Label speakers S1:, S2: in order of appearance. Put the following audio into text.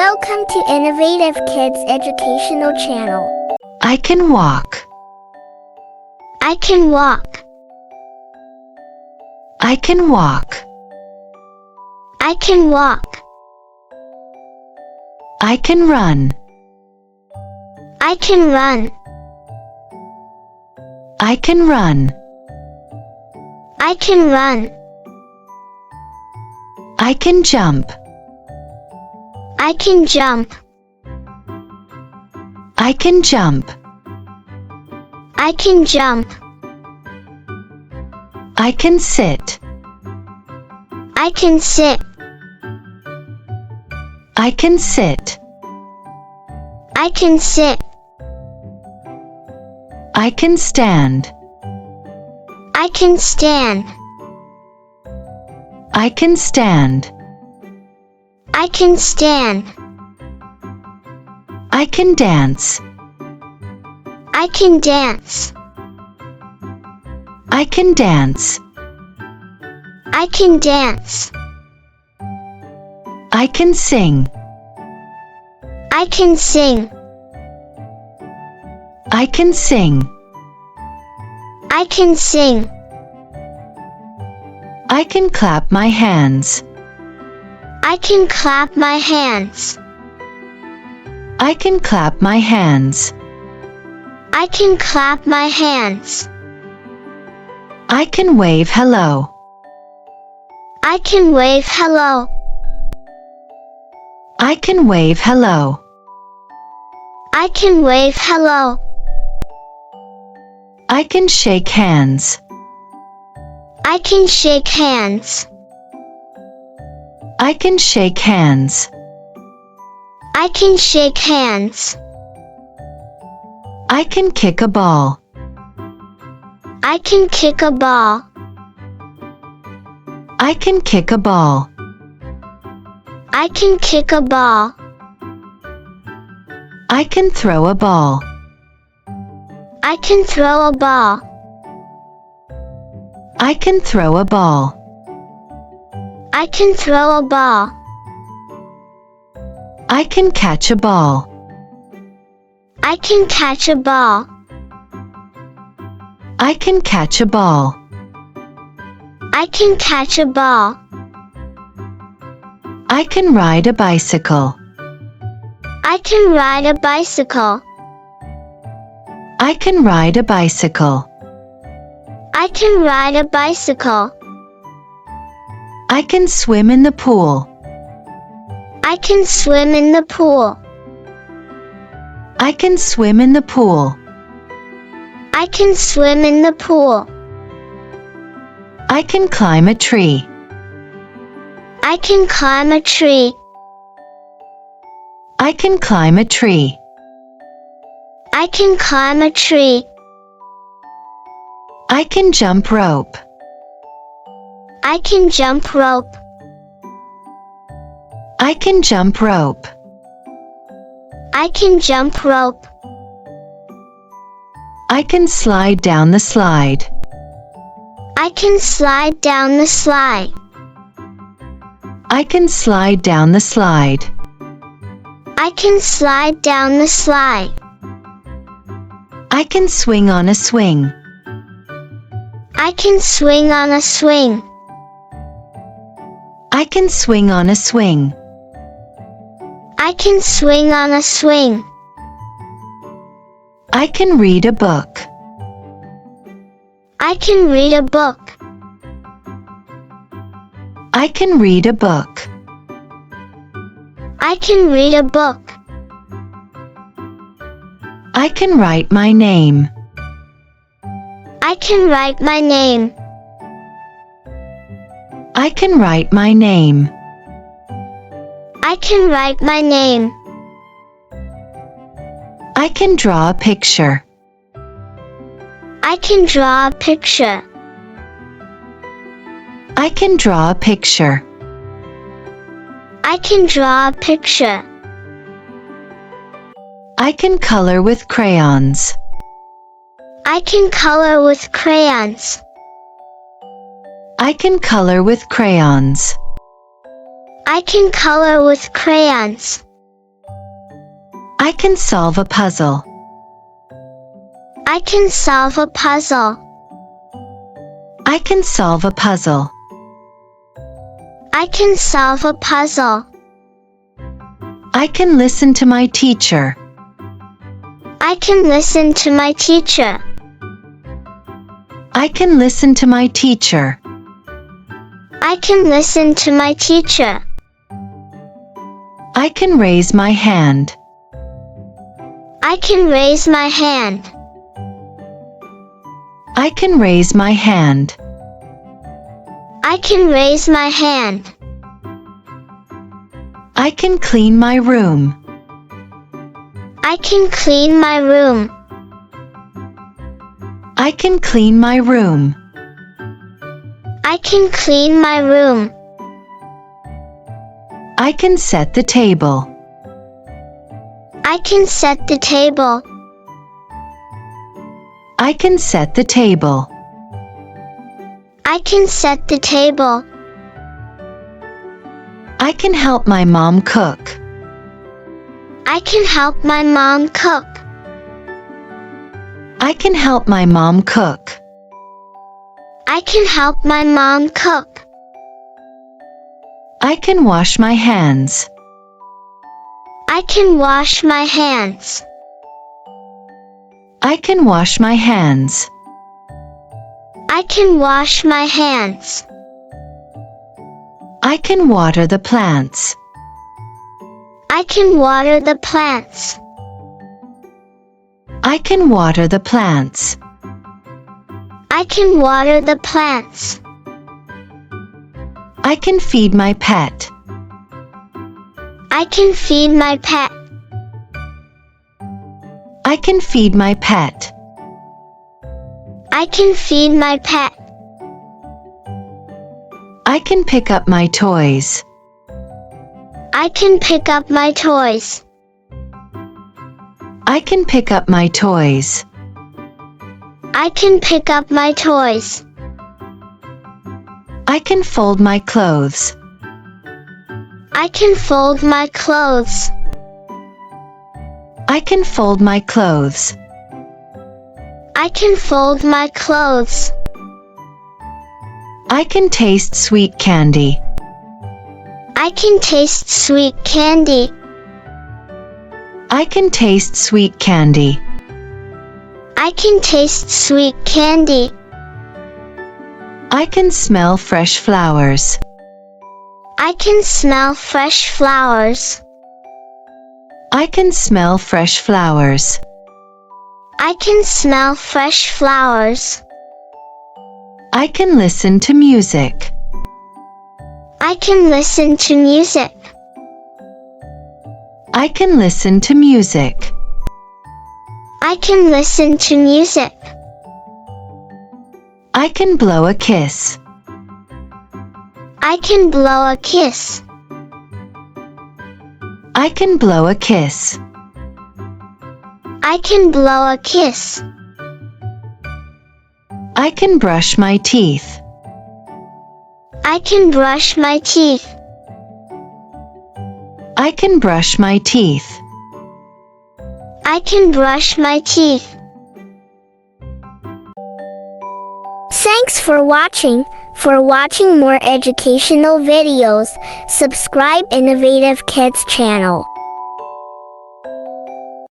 S1: Welcome to Innovative Kids Educational Channel.
S2: I can walk.
S1: I can walk.
S2: I can walk.
S1: I can walk.
S2: I can run.
S1: I can run.
S2: I can run.
S1: I can run.
S2: I can jump.
S1: I can jump.
S2: I can jump.
S1: I can jump.
S2: I can sit.
S1: I can sit.
S2: I can sit.
S1: I can sit.
S2: I can stand.
S1: I can stand.
S2: I can stand.
S1: I can stand.
S2: I can dance.
S1: I can dance.
S2: I can dance.
S1: I can dance.
S2: I can sing.
S1: I can sing.
S2: I can sing.
S1: I can sing.
S2: I can clap my hands.
S1: I can clap my hands.
S2: I can clap my hands.
S1: I can clap my hands.
S2: I can wave hello.
S1: I can wave hello.
S2: I can wave hello.
S1: I can wave hello.
S2: I can shake hands.
S1: I can shake hands.
S2: I can shake hands.
S1: I can shake hands.
S2: I can kick a ball.
S1: I can kick a ball.
S2: I can kick a ball.
S1: I can kick a ball.
S2: I can throw a ball.
S1: I can throw a ball.
S2: I can throw a ball.
S1: I can throw a ball.
S2: I can catch a ball.
S1: I can catch a ball.
S2: I can catch a ball.
S1: I can catch a ball.
S2: I can ride a bicycle.
S1: I can ride a bicycle.
S2: I can ride a bicycle.
S1: I can ride a bicycle.
S2: I can swim in the pool.
S1: I can swim in the pool.
S2: I can swim in the pool.
S1: I can swim in the pool.
S2: I can climb a tree.
S1: I can climb a tree.
S2: I can climb a tree.
S1: I can climb a tree.
S2: I can jump rope.
S1: I can jump rope.
S2: I can jump rope.
S1: I can jump rope.
S2: I can slide down the slide.
S1: I can slide down the slide.
S2: I can slide down the slide.
S1: I can slide down the slide.
S2: I can swing on a swing.
S1: I can swing on a swing.
S2: I can swing on a swing.
S1: I can swing on a swing.
S2: I can read a book.
S1: I can read a book.
S2: I can read a book.
S1: I can read a book.
S2: I can write my name.
S1: I can write my name.
S2: I can write my name.
S1: I can write my name.
S2: I can draw a picture.
S1: I can draw a picture.
S2: I can draw a picture.
S1: I can draw a picture.
S2: I can color with crayons.
S1: I can color with crayons.
S2: I can color with crayons.
S1: I can color with crayons.
S2: I can solve a puzzle.
S1: I can solve a puzzle.
S2: I can solve a puzzle.
S1: I can solve a puzzle.
S2: I can listen to my teacher.
S1: I can listen to my teacher.
S2: I can listen to my teacher.
S1: I can listen to my teacher.
S2: I can raise my hand.
S1: I can raise my hand.
S2: I can raise my hand.
S1: I can raise my hand.
S2: I can clean my room.
S1: I can clean my room.
S2: I can clean my room.
S1: I can clean my room.
S2: I can set the table.
S1: I can set the table.
S2: I can set the table.
S1: I can set the table.
S2: I can help my mom cook.
S1: I can help my mom cook.
S2: I can help my mom cook.
S1: I can help my mom cook.
S2: I can wash my hands.
S1: I can wash my hands.
S2: I can wash my hands.
S1: I can wash my hands.
S2: I can water the plants.
S1: I can water the plants.
S2: I can water the plants.
S1: I can water the plants.
S2: I can feed my pet.
S1: I can feed my pet.
S2: I can feed my pet.
S1: I can feed my pet.
S2: I can pick up my toys.
S1: I can pick up my toys.
S2: I can pick up my toys.
S1: I can pick up my toys.
S2: I can fold my clothes.
S1: I can fold my clothes.
S2: I can fold my clothes.
S1: I can fold my clothes.
S2: I can taste sweet candy.
S1: I can taste sweet candy.
S2: I can taste sweet candy.
S1: I can taste sweet candy.
S2: I can smell fresh flowers.
S1: I can smell fresh flowers.
S2: I can smell fresh flowers.
S1: I can smell fresh flowers.
S2: I can listen to music.
S1: I can listen to music.
S2: I can listen to music.
S1: I can listen to music.
S2: I can blow a kiss.
S1: I can blow a kiss.
S2: I can blow a kiss.
S1: I can blow a kiss.
S2: I can brush my teeth.
S1: I can brush my teeth.
S2: I can brush my teeth.
S1: I can brush my teeth. Thanks for watching. For watching more educational videos, subscribe Innovative Kids channel.